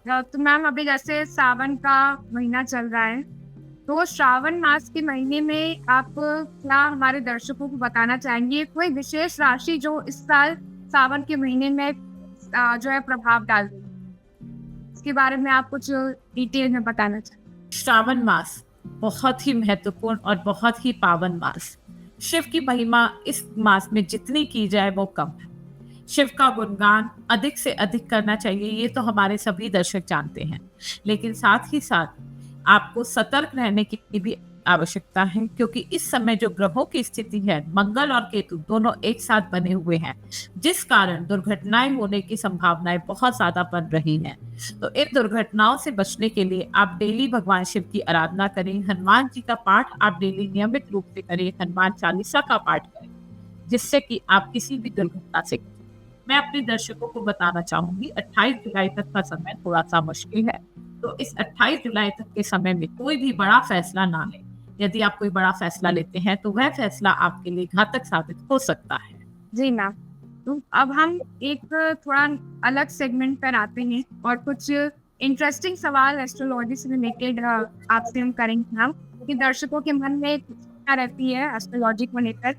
तो मैम अभी जैसे सावन का महीना चल रहा है, तो श्रावण मास के महीने में आप क्या हमारे दर्शकों को बताना चाहेंगे कोई विशेष राशि जो इस साल सावन के महीने में जो है प्रभाव डाल रही है? इसके बारे में आप कुछ डिटेल में बताना चाहें? श्रावण मास बहुत ही महत्वपूर्ण और बहुत ही पावन मास। शिव की महिमा इस मास में जितनी की जाए वो कम है। शिव का गुणगान अधिक से अधिक करना चाहिए, ये तो हमारे सभी दर्शक जानते हैं, लेकिन साथ ही साथ आपको सतर्क रहने की भी आवश्यकता है, क्योंकि इस समय जो ग्रहों की स्थिति है, मंगल और केतु दोनों एक साथ बने हुए हैं, जिस कारण दुर्घटनाएं होने की संभावनाएं बहुत ज्यादा बन रही हैं। तो इन दुर्घटनाओं से बचने के लिए आप डेली भगवान शिव की आराधना करें, हनुमान जी का पाठ आप डेली नियमित रूप से करें, हनुमान चालीसा का पाठ करें, जिससे कि आप किसी भी दुर्घटना से। मैं अपने दर्शकों को बताना चाहूंगी 28 जुलाई तक का समय थोड़ा सा मुश्किल है, तो इस 28 जुलाई तक के समय में कोई भी बड़ा फैसला ना लें। यदि आप कोई बड़ा फैसला लेते हैं तो वह फैसला आपके लिए घातक साबित हो सकता है। जी मैम, तो अब हम एक थोड़ा अलग सेगमेंट पर आते हैं और कुछ इंटरेस्टिंग सवाल एस्ट्रोलॉजी से रिलेटेड आपसे हम करेंगे हम, क्योंकि दर्शकों के मन में एक उत्सुकता रहती है एस्ट्रोलॉजी को लेकर।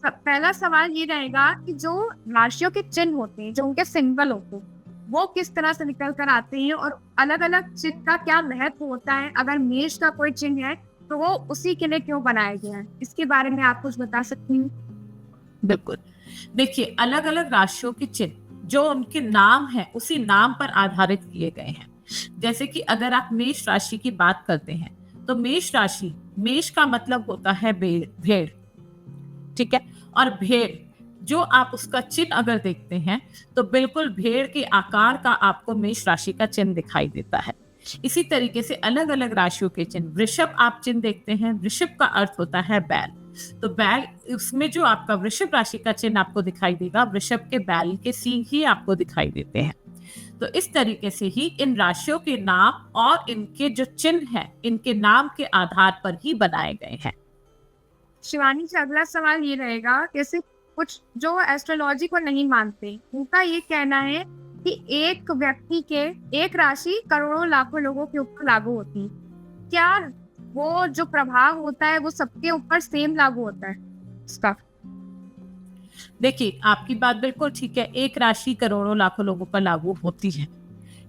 पहला सवाल ये रहेगा कि जो राशियों के चिन्ह होते हैं, जो उनके सिंबल होते हैं, वो किस तरह से निकल कर आते हैं और अलग अलग चिन्ह का क्या महत्व होता है? अगर मेष का कोई चिन्ह है तो वो उसी के लिए क्यों बनाया गया है? इसके बारे में आप कुछ बता सकती हैं? बिल्कुल। देखिए, अलग अलग राशियों के चिन्ह जो उनके नाम है उसी नाम पर आधारित किए गए हैं। जैसे कि अगर आप मेष राशि की बात करते हैं, तो मेष राशि, मेष का मतलब होता है भेड़, ठीक है। और भेड़ जो आप उसका चिन्ह अगर देखते हैं तो बिल्कुल भेड़ के आकार का आपको मेष राशि का चिन्ह दिखाई देता है। इसी तरीके से अलग अलग राशियों के चिन्ह, वृषभ आप चिन्ह देखते हैं, वृषभ का अर्थ होता है बैल, तो बैल, उसमें जो आपका वृषभ राशि का चिन्ह आपको दिखाई देगा, वृषभ के बैल के सींग ही आपको दिखाई देते हैं। तो इस तरीके से ही इन राशियों के नाम और इनके जो चिन्ह है, इनके नाम के आधार पर ही बनाए गए हैं। शिवानी से अगला सवाल ये रहेगा, जैसे कुछ जो एस्ट्रोलॉजी को नहीं मानते, उनका ये कहना है कि एक व्यक्ति के एक राशि करोड़ों लाखों लोगों के ऊपर लागू होती है। क्या वो जो प्रभाव होता है वो सबके ऊपर सेम लागू होता है इसका? देखिए, आपकी बात बिल्कुल ठीक है, एक राशि करोड़ों लाखों लोगों पर लागू होती है,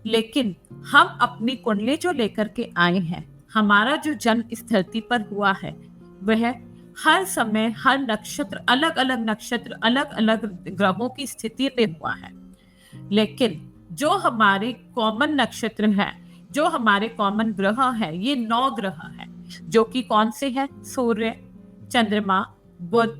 लेकिन हम अपनी कुंडली जो लेकर के आए हैं, हमारा जो जन्म इस धरती पर हुआ है, वह हर समय हर नक्षत्र, अलग अलग नक्षत्र, अलग अलग ग्रहों की स्थिति पे हुआ है। लेकिन जो हमारे कॉमन नक्षत्र है, जो हमारे कॉमन ग्रह है, ये 9 ग्रह है, जो कि कौन से हैं? सूर्य, चंद्रमा, बुध,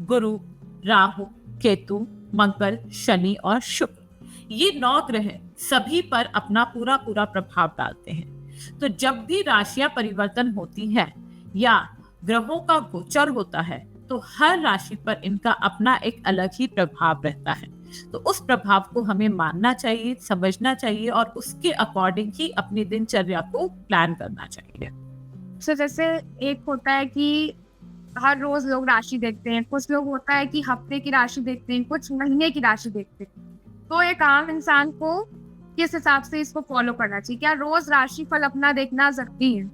गुरु, राहु, केतु, मंगल, शनि और शुक्र। ये 9 ग्रह सभी पर अपना पूरा पूरा प्रभाव डालते हैं। तो जब भी राशियां परिवर्तन होती हैं या ग्रहों का गोचर होता है, तो हर राशि पर इनका अपना एक अलग ही प्रभाव रहता है। तो उस प्रभाव को हमें मानना चाहिए, समझना चाहिए और उसके अकॉर्डिंग ही अपनी दिनचर्या को प्लान करना चाहिए। तो जैसे एक होता है कि हर रोज लोग राशि देखते हैं, कुछ लोग होता है कि हफ्ते की राशि देखते हैं, कुछ महीने की राशि देखते हैं। तो एक आम इंसान को किस हिसाब से इसको फॉलो करना चाहिए? क्या रोज राशि फल अपना देखना जरूरी है?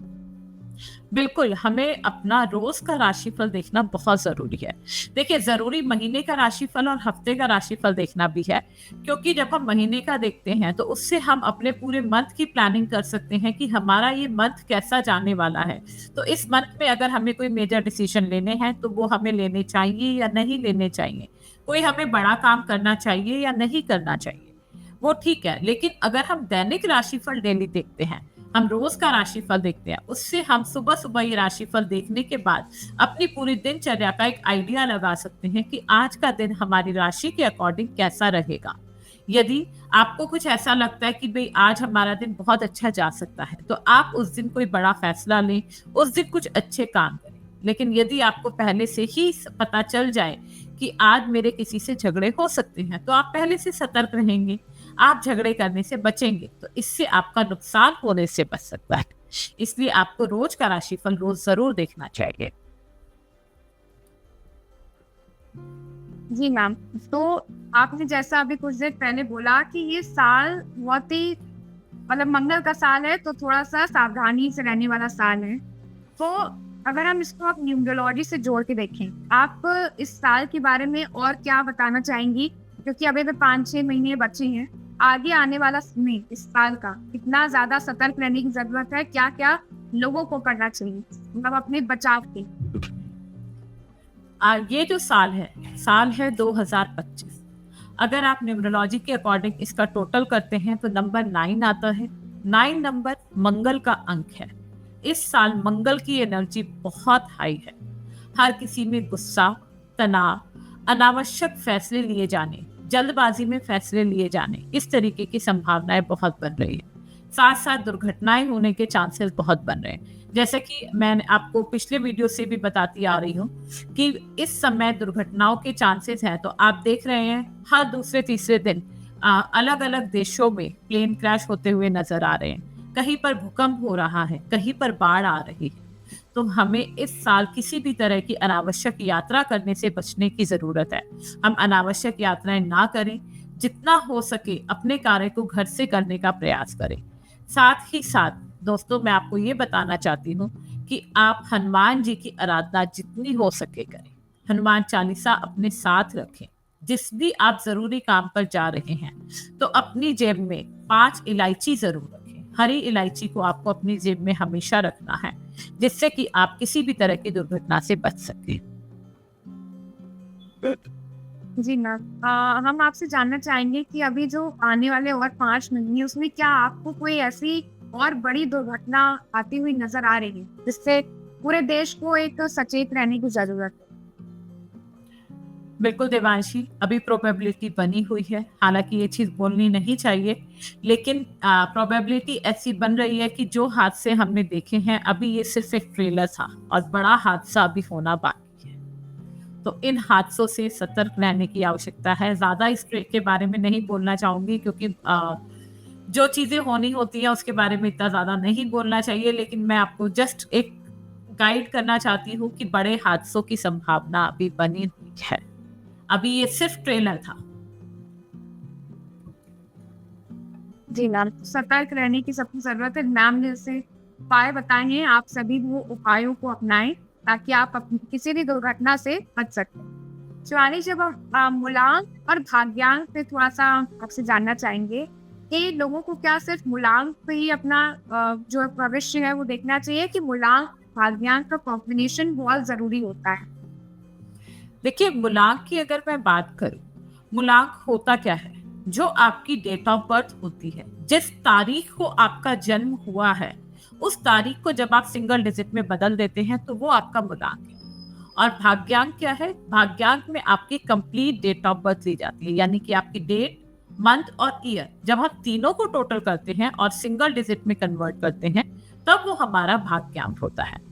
बिल्कुल, हमें अपना रोज का राशिफल देखना बहुत जरूरी है। देखिए, जरूरी महीने का राशिफल और हफ्ते का राशिफल देखना भी है, क्योंकि जब हम महीने का देखते हैं तो उससे हम अपने पूरे मंथ की प्लानिंग कर सकते हैं कि हमारा ये मंथ कैसा जाने वाला है। तो इस मंथ में अगर हमें कोई मेजर डिसीजन लेने हैं तो वो हमें लेने चाहिए या नहीं लेने चाहिए, कोई हमें बड़ा काम करना चाहिए या नहीं करना चाहिए, वो ठीक है। लेकिन अगर हम दैनिक राशिफल डेली देखते हैं, हम रोज का राशिफल देखते हैं, उससे हम सुबह सुबह ये राशिफल देखने के बाद अपनी पूरी दिनचर्या का एक आइडिया लगा सकते हैं कि आज का दिन हमारी राशि के अकॉर्डिंग कैसा रहेगा। यदि आपको कुछ ऐसा लगता है कि भाई आज हमारा दिन बहुत अच्छा जा सकता है, तो आप उस दिन कोई बड़ा फैसला लें, उस दिन कुछ अच्छे काम करें। लेकिन यदि आपको पहले से ही पता चल जाए कि आज मेरे किसी से झगड़े हो सकते हैं, तो आप पहले से सतर्क रहेंगे, आप झगड़े करने से बचेंगे, तो इससे आपका नुकसान होने से बच सकता है। इसलिए आपको रोज का राशिफल रोज जरूर देखना चाहिए। जी मैम, तो आपने जैसा अभी कुछ देर पहले बोला कि ये साल बहुत ही मतलब मंगल का साल है तो थोड़ा सा सावधानी से रहने वाला साल है। तो अगर हम इसको आप न्यूमरोलॉजी से जोड़ के देखें, आप इस साल के बारे में और क्या बताना चाहेंगी? क्योंकि अभी तो 5-6 महीने बचे हैं। आगे आने वाला समय इस साल का कितना ज़्यादा सतर्क रहने की ज़रूरत है? क्या-क्या लोगों को करना चाहिए? मतलब अपने बचाव के। ये जो साल है 2025। अगर आप न्यूमरोलॉजी के अकॉर्डिंग इसका टोटल करते हैं तो नंबर 9 आता है। 9 नंबर मंगल का अंक है। इस साल मंगल की एनर्जी बहुत हाई है। हर किसी में गुस्सा, तनाव, अनावश्यक फैसले लिए जाने, जल्दबाजी में फैसले लिए जाने, इस तरीके की संभावनाएं बहुत बन रही है। साथ साथ दुर्घटनाएं होने के चांसेस बहुत बन रहे हैं। जैसे कि मैंने आपको पिछले वीडियो से भी बताती आ रही हूँ कि इस समय दुर्घटनाओं के चांसेस हैं। तो आप देख रहे हैं हर दूसरे तीसरे दिन अलग अलग देशों में प्लेन क्रैश होते हुए नजर आ रहे हैं। कहीं पर भूकंप हो रहा है, कहीं पर बाढ़ आ रही है। तो हमें इस साल किसी भी तरह की अनावश्यक यात्रा करने से बचने की जरूरत है। हम अनावश्यक यात्राएं ना करें, जितना हो सके अपने कार्य को घर से करने का प्रयास करें। साथ ही साथ दोस्तों, मैं आपको ये बताना चाहती हूँ कि आप हनुमान जी की आराधना जितनी हो सके करें। हनुमान चालीसा अपने साथ रखें। जिस भी आप जरूरी काम पर जा रहे हैं तो अपनी जेब में 5 इलायची जरूर रखें। हरी इलायची को आपको अपनी जेब में हमेशा रखना है, जिससे कि आप किसी भी तरह की दुर्घटना से बच सकें। जी मैम, हम आपसे जानना चाहेंगे कि अभी जो आने वाले और 5 महीने उसमें क्या आपको कोई ऐसी और बड़ी दुर्घटना आती हुई नजर आ रही है, जिससे पूरे देश को एक सचेत रहने की जरूरत है? बिल्कुल देवांशी, अभी प्रोबेबिलिटी बनी हुई है। हालांकि ये चीज़ बोलनी नहीं चाहिए, लेकिन प्रोबेबिलिटी ऐसी बन रही है कि जो हादसे हमने देखे हैं अभी ये सिर्फ एक ट्रेलर था और बड़ा हादसा अभी होना बाकी है। तो इन हादसों से सतर्क रहने की आवश्यकता है। ज़्यादा इस के बारे में नहीं बोलना चाहूँगी, क्योंकि जो चीज़ें होनी होती हैं उसके बारे में इतना ज़्यादा नहीं बोलना चाहिए। लेकिन मैं आपको जस्ट एक गाइड करना चाहती हूँ कि बड़े हादसों की संभावना अभी बनी हुई है। अभी ये सिर्फ ट्रेलर था। जी मैम, सतर्क रहने की सबको जरूरत है। मैम ने जैसे उपाय बताए हैं, आप सभी वो उपायों को अपनाएं ताकि आप किसी भी दुर्घटना से बच सकें। शिवानी, जब हम मूलांक और भाग्यांक पे थोड़ा सा आपसे जानना चाहेंगे कि लोगों को क्या सिर्फ मूलांक पे ही अपना जो भविष्य है वो देखना चाहिए, कि मूलांक भाग्यांक का कॉम्बिनेशन बहुत जरूरी होता है? देखिए, मूलांक की अगर मैं बात करूं, मूलांक होता क्या है? जो आपकी डेट ऑफ बर्थ होती है, जिस तारीख को आपका जन्म हुआ है, उस तारीख को जब आप सिंगल डिजिट में बदल देते हैं तो वो आपका मूलांक है। और भाग्यांक क्या है? भाग्यांक में आपकी कंप्लीट डेट ऑफ बर्थ ली जाती है, यानी कि आपकी डेट, मंथ और ईयर जब हम तीनों को टोटल करते हैं और सिंगल डिजिट में कन्वर्ट करते हैं, तब वो हमारा भाग्यांक होता है।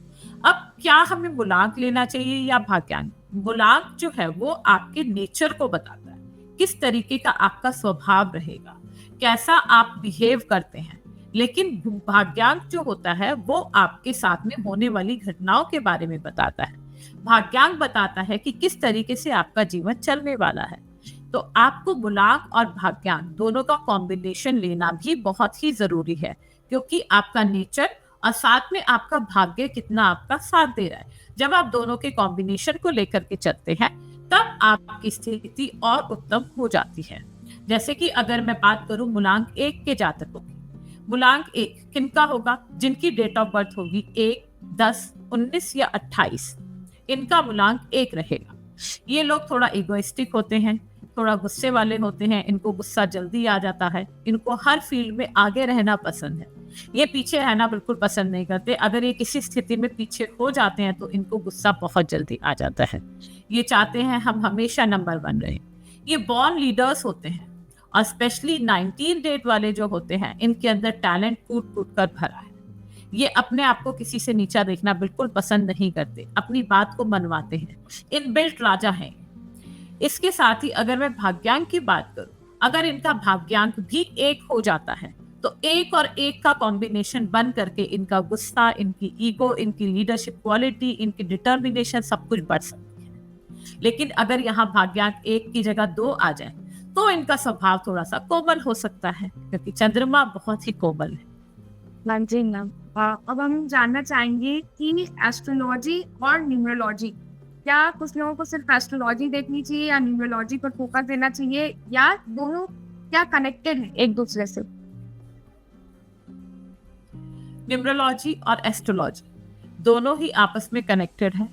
अब क्या हमें मूलांक लेना चाहिए या भाग्यांक? मूलांक जो है वो आपके नेचर को बताता है, किस तरीके का आपका स्वभाव रहेगा, कैसा आप बिहेव करते हैं। लेकिन भाग्यांक जो होता है वो आपके साथ में होने वाली घटनाओं के बारे में बताता है। भाग्यांक बताता है कि किस तरीके से आपका जीवन चलने वाला है। तो आपको मूलांक और भाग्यांक दोनों का कॉम्बिनेशन लेना भी बहुत ही जरूरी है, क्योंकि आपका नेचर और साथ में आपका भाग्य कितना आपका साथ दे रहा है। जब आप दोनों के कॉम्बिनेशन को लेकर के चलते हैं तब आपकी स्थिति और उत्तम हो जाती है। जैसे कि अगर मैं बात करूं मूलांक 1 के जातकों की, मूलांक 1 किनका होगा? जिनकी डेट ऑफ बर्थ होगी 1, 10, 19 या 28, इनका मूलांक 1 रहेगा। ये लोग थोड़ा इगोइस्टिक होते हैं, थोड़ा गुस्से वाले होते हैं, इनको गुस्सा जल्दी आ जाता है, इनको हर फील्ड में आगे रहना पसंद है। ये पीछे रहना बिल्कुल पसंद नहीं करते। अगर ये किसी स्थिति में पीछे हो जाते हैं तो इनको गुस्सा बहुत जल्दी आ जाता है। ये चाहते हैं हम हमेशा नंबर 1 रहें। ये बॉर्न लीडर्स होते हैं और स्पेशली 19 डेट वाले जो होते हैं, इनके अंदर टैलेंट कूट कूट कर भरा है। ये अपने आप को किसी से नीचा देखना बिल्कुल पसंद नहीं करते, अपनी बात को मनवाते हैं, इनबिल्ट राजा हैं। इसके साथ ही अगर मैं भाग्यांक की बात करूं, अगर इनका भाग्यांक भी 1 हो जाता है तो 1 और 1 का कॉम्बिनेशन बन करके इनका गुस्सा, इनकी ईगो, इनकी लीडरशिप क्वालिटी, इनकी डिटर्मिनेशन सब कुछ बढ़ सकती है। लेकिन अगर यहाँ भाग्यांक 1 की जगह 2 आ जाए तो इनका स्वभाव थोड़ा सा कोमल हो सकता है, क्योंकि चंद्रमा बहुत ही कोमल है। हाँ जी मैम। अब हम जानना चाहेंगे कि एस्ट्रोलॉजी और न्यूमरोलॉजी, क्या कुछ लोगों को सिर्फ एस्ट्रोलॉजी देखनी चाहिए या न्यूमरोलॉजी पर फोकस देना चाहिए, या दोनों क्या कनेक्टेड है एक दूसरे से? न्यूमरोलॉजी और एस्ट्रोलॉजी दोनों ही आपस में कनेक्टेड है।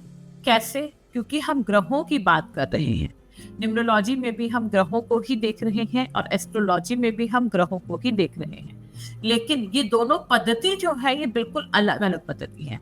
कैसे? क्योंकि हम ग्रहों की बात कर रहे हैं। न्यूमरोलॉजी में भी हम ग्रहों को ही देख रहे हैं और एस्ट्रोलॉजी में भी हम ग्रहों को ही देख रहे हैं, लेकिन ये दोनों पद्धति जो है ये बिल्कुल अलग अलग पद्धति है।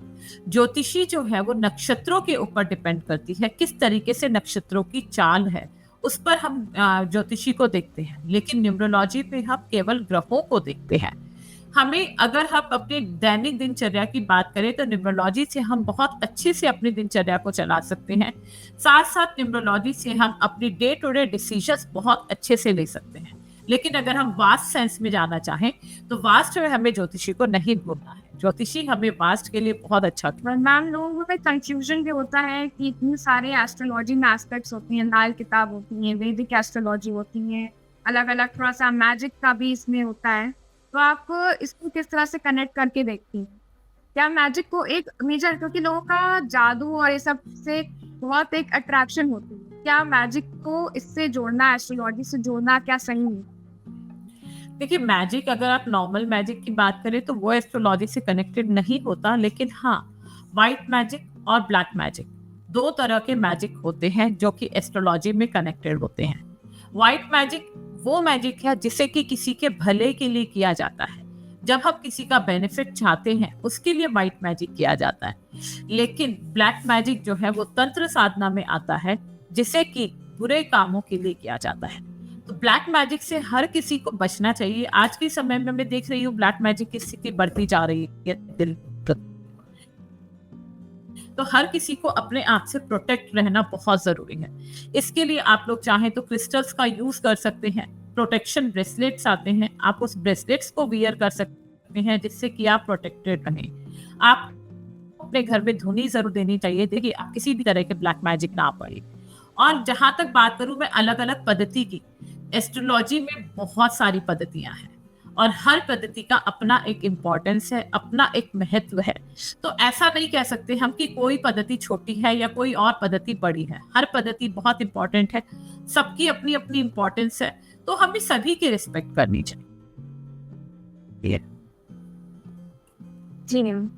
ज्योतिषी जो है वो नक्षत्रों के ऊपर डिपेंड करती है, किस तरीके से नक्षत्रों की चाल है उस पर हम ज्योतिषी को देखते हैं, लेकिन न्यूमरोलॉजी पे हम केवल ग्रहों को देखते हैं। हमें अगर हम अपने दैनिक दिनचर्या की बात करें तो न्यूमरोलॉजी से हम बहुत अच्छे से अपनी दिनचर्या को चला सकते हैं। साथ साथ न्यूमरोलॉजी से हम अपनी डे टू डे डिसीजंस बहुत अच्छे से ले सकते हैं। लेकिन अगर हम वास्ट सेंस में जाना चाहें तो वास्ट में हमें ज्योतिषी को नहीं भूलना है। ज्योतिषी हमें वास्ट के लिए बहुत अच्छा। मैम, लोगों में कंफ्यूजन भी होता है कि इतने सारे एस्ट्रोलॉजी में एस्पेक्ट्स होती हैं, लाल किताब होती है, वैदिक एस्ट्रोलॉजी होती है, अलग अलग थोड़ा सा मैजिक का भी इसमें होता है, तो आप इसको किस तरह से कनेक्ट करके देखती हैं? क्या मैजिक को एक मेजर, क्योंकि लोगों का जादू और ये सब से बहुत एक अट्रैक्शन होती है, क्या मैजिक को इससे जोड़ना, एस्ट्रोलॉजी से जोड़ना क्या सही है? देखिए, मैजिक अगर आप नॉर्मल मैजिक की बात करें तो वो एस्ट्रोलॉजी से कनेक्टेड नहीं होता, लेकिन हाँ, व्हाइट मैजिक और ब्लैक मैजिक दो तरह के मैजिक होते हैं जो कि एस्ट्रोलॉजी में कनेक्टेड होते हैं। व्हाइट मैजिक वो मैजिक है जिसे कि किसी के भले के लिए किया जाता है। जब हम किसी का बेनिफिट चाहते हैं उसके लिए व्हाइट मैजिक किया जाता है। लेकिन ब्लैक मैजिक जो है वो तंत्र साधना में आता है, जिसे कि बुरे कामों के लिए किया जाता है। तो ब्लैक मैजिक से हर किसी को बचना चाहिए। आज के समय में मैं देख रही हूँ ब्लैक मैजिक की स्थिति बढ़ती जा रही है दिल, तो हर किसी को अपने आप से प्रोटेक्ट रहना बहुत जरूरी है। इसके लिए आप लोग चाहें तो क्रिस्टल्स का यूज कर सकते हैं। प्रोटेक्शन ब्रेसलेट्स आते हैं, आप उस ब्रेसलेट्स को वियर कर सकते हैं जिससे कि आप प्रोटेक्टेड रहें। आप अपने घर में धुनी जरूर देनी चाहिए, देखिए आप किसी भी तरह के ब्लैक मैजिक ना पड़े। और जहां तक बात करूं मैं अलग अलग पद्धति की, एस्ट्रोलॉजी में बहुत सारी पद्धतियां हैं और हर पद्धति का अपना एक इम्पोर्टेंस है, अपना एक महत्व है। तो ऐसा नहीं कह सकते हम कि कोई पद्धति छोटी है या कोई और पद्धति बड़ी है। हर पद्धति बहुत इंपॉर्टेंट है, सबकी अपनी अपनी इम्पोर्टेंस है, तो हमें सभी की रिस्पेक्ट करनी चाहिए। जी मैम,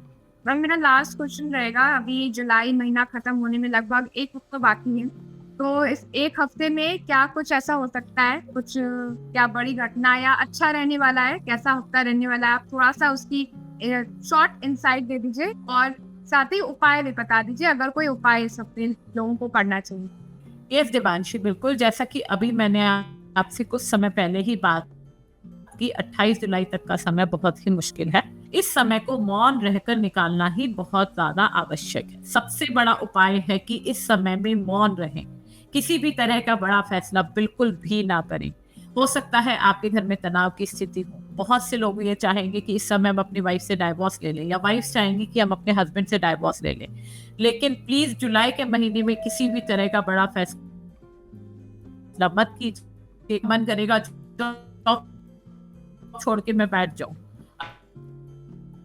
मेरा लास्ट क्वेश्चन रहेगा। अभी जुलाई महीना खत्म होने में लगभग एक हफ्ता बाकी है, तो इस एक हफ्ते में क्या कुछ ऐसा हो सकता है, कुछ क्या बड़ी घटना या अच्छा रहने वाला है, कैसा हफ्ता रहने वाला है, आप थोड़ा सा उसकी शॉर्ट इंसाइट दे दीजिए और साथ ही उपाय भी बता दीजिए, अगर कोई उपाय इस हफ्ते लोगों को करना चाहिए। यस देवांशी, बिल्कुल। जैसा कि अभी मैंने आपसे कुछ समय पहले ही बात की, 28 जुलाई तक का समय बहुत ही मुश्किल है। इस समय को मौन रहकर निकालना ही बहुत ज्यादा आवश्यक है। सबसे बड़ा उपाय है कि इस समय में मौन रहें, किसी भी तरह का बड़ा फैसला बिल्कुल भी ना करें। हो सकता है आपके घर में तनाव की स्थिति हो। बहुत से लोग ये चाहेंगे कि इस समय हम अपनी वाइफ से डाइवोर्स ले लें, या वाइफ चाहेंगी कि हम अपने हस्बैंड से डाइवोर्स ले लें। लेकिन प्लीज जुलाई के महीने में किसी भी तरह का बड़ा फैसला मत कीजिए। मन करेगा छोड़ के मैं बैठ जाऊं,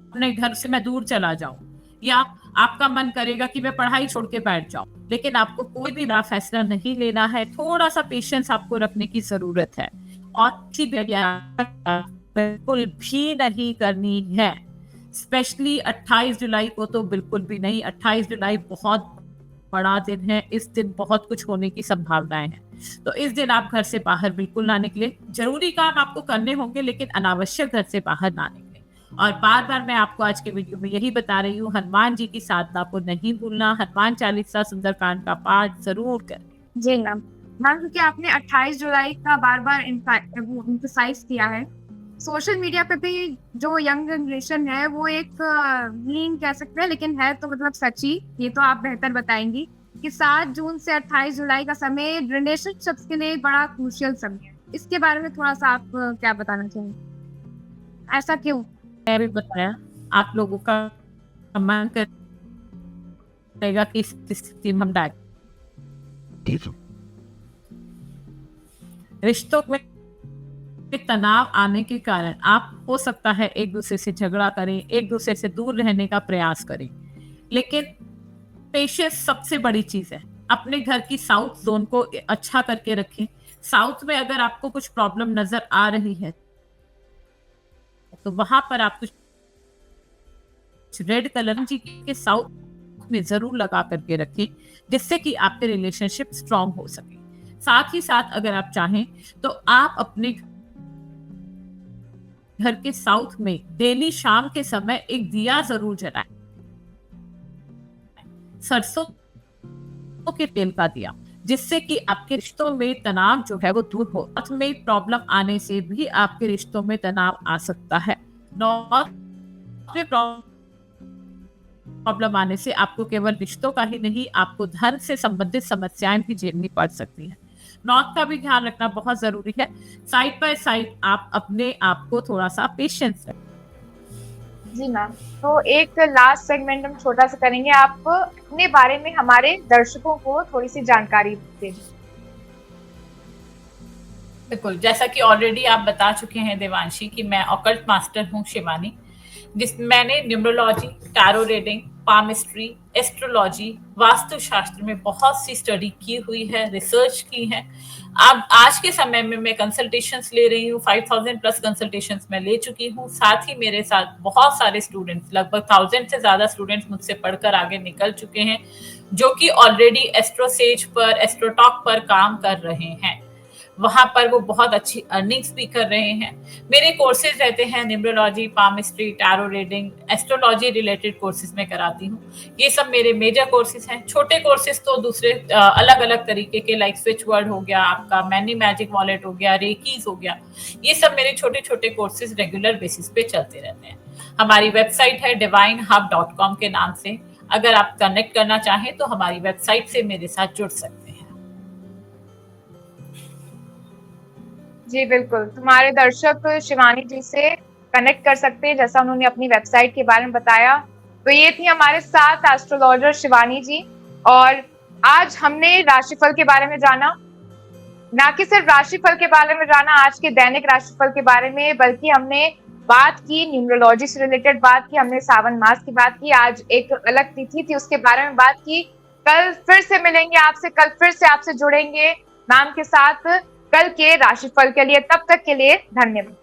अपने घर से मैं दूर चला जाऊं, या आपका मन करेगा कि मैं पढ़ाई छोड़ के बैठ जाऊं, लेकिन आपको कोई भी बड़ा फैसला नहीं लेना है। थोड़ा सा पेशेंस आपको रखने की जरूरत है और बिल्कुल भी नहीं करनी है। स्पेशली 28 जुलाई को तो बिल्कुल भी नहीं। 28 जुलाई बहुत बड़ा दिन है, इस दिन बहुत कुछ होने की संभावनाएं हैं, तो इस दिन आप घर से बाहर बिल्कुल ना निकले। जरूरी काम आपको करने होंगे, लेकिन अनावश्यक घर से बाहर ना निकले। और बार बार मैं आपको आज के वीडियो में यही बता रही हूँ, हनुमान जी की साधना को नहीं भूलना, हनुमान चालीसा सुंदरकांड का पाठ जरूर करें। जी मैम, क्योंकि आपने 28 जुलाई का बार बार एम्फसाइज किया है, सोशल मीडिया पे भी जो यंग जनरेशन है वो एक मीम कह सकते हैं, लेकिन है तो मतलब सच्ची, ये तो आप बेहतर बताएंगी कि 7 जून से 28 जुलाई का समय रिलेशनशिप्स के लिए बड़ा क्रूशियल समय है। इसके बारे में थोड़ा सा आप क्या बताना चाहेंगे, ऐसा क्यों? मैं भी बताया, आप लोगों का मन करेगा कि इस स्थिति में हम रिश्तों में तनाव आने के कारण आप हो सकता है एक दूसरे से झगड़ा करें, एक दूसरे से दूर रहने का प्रयास करें, लेकिन पेशेंस सबसे बड़ी चीज है। अपने घर की साउथ जोन को अच्छा करके रखें। साउथ में अगर आपको कुछ प्रॉब्लम नजर आ रही है तो वहां पर आप कुछ रेड कलर जी के साउथ में जरूर लगा करके रखें, जिससे कि आपके रिलेशनशिप स्ट्रांग हो सके। साथ ही साथ अगर आप चाहें तो आप अपने घर के साउथ में डेली शाम के समय एक दिया जरूर जलाएं, सरसों के तेल का दिया, जिससे कि आपके रिश्तों में तनाव जो है वो दूर हो। साथ में प्रॉब्लम आने से भी आपके रिश्तों में तनाव आ सकता है। नॉर्थ में प्रॉब्लम आने से आपको केवल रिश्तों का ही नहीं, आपको धन से संबंधित समस्याएं भी झेलनी पड़ सकती हैं। नॉर्थ का भी ध्यान रखना बहुत जरूरी है। साइड बाय साइड आप अपने आप को थोड़ा सा पेशेंस रखें। जी मैम, तो एक लास्ट सेगमेंट हम छोटा सा करेंगे, आप अपने बारे में हमारे दर्शकों को थोड़ी सी जानकारी दे दीजिए। बिल्कुल, जैसा कि ऑलरेडी आप बता चुके हैं देवांशी कि मैं ऑकल्ट मास्टर हूँ शिवानी, मैंने numerology, tarot reading, palmistry, astrology, vastu shastra में बहुत सी स्टडी की हुई है, रिसर्च की है। अब आज के समय में मैं कंसल्टेशंस ले रही हूँ, 5000 प्लस कंसल्टेशंस मैं ले चुकी हूँ। साथ ही मेरे साथ बहुत सारे स्टूडेंट्स, लगभग 1000 से ज्यादा स्टूडेंट्स मुझसे पढ़कर आगे निकल चुके हैं, जो कि ऑलरेडी एस्ट्रोसेज पर, एस्ट्रोटॉक पर काम कर रहे हैं। वहां पर वो बहुत अच्छी अर्निंग्स भी कर रहे हैं। मेरे कोर्सेज रहते हैं numerology, palmistry, tarot reading, astrology related courses में कराती हूँ। ये सब मेरे मेजर कोर्सेज हैं। छोटे कोर्सेज तो दूसरे अलग अलग तरीके के, लाइक स्विच वर्ड हो गया, आपका मैनी मैजिक वॉलेट हो गया, रेकीज हो गया, ये सब मेरे छोटे छोटे कोर्सेज रेगुलर बेसिस पे चलते रहते हैं। हमारी वेबसाइट है divinehub.com के नाम से। अगर आप कनेक्ट करना चाहें तो हमारी वेबसाइट से मेरे साथ जुड़ सकते हैं। जी बिल्कुल, तुम्हारे दर्शक शिवानी जी से कनेक्ट कर सकते हैं, जैसा उन्होंने अपनी वेबसाइट के बारे में बताया। तो ये थी हमारे साथ एस्ट्रोलॉजर शिवानी जी, और आज हमने राशिफल के बारे में जाना, ना कि सिर्फ राशिफल के बारे में जाना, आज के दैनिक राशिफल के बारे में, बल्कि हमने बात की न्यूमरोलॉजी से रिलेटेड, बात की हमने सावन मास की बात की, आज एक अलग तिथि थी उसके बारे में बात की। कल फिर से मिलेंगे आपसे, कल फिर से आपसे जुड़ेंगे मैम के साथ कल के राशिफल के लिए। तब तक के लिए धन्यवाद।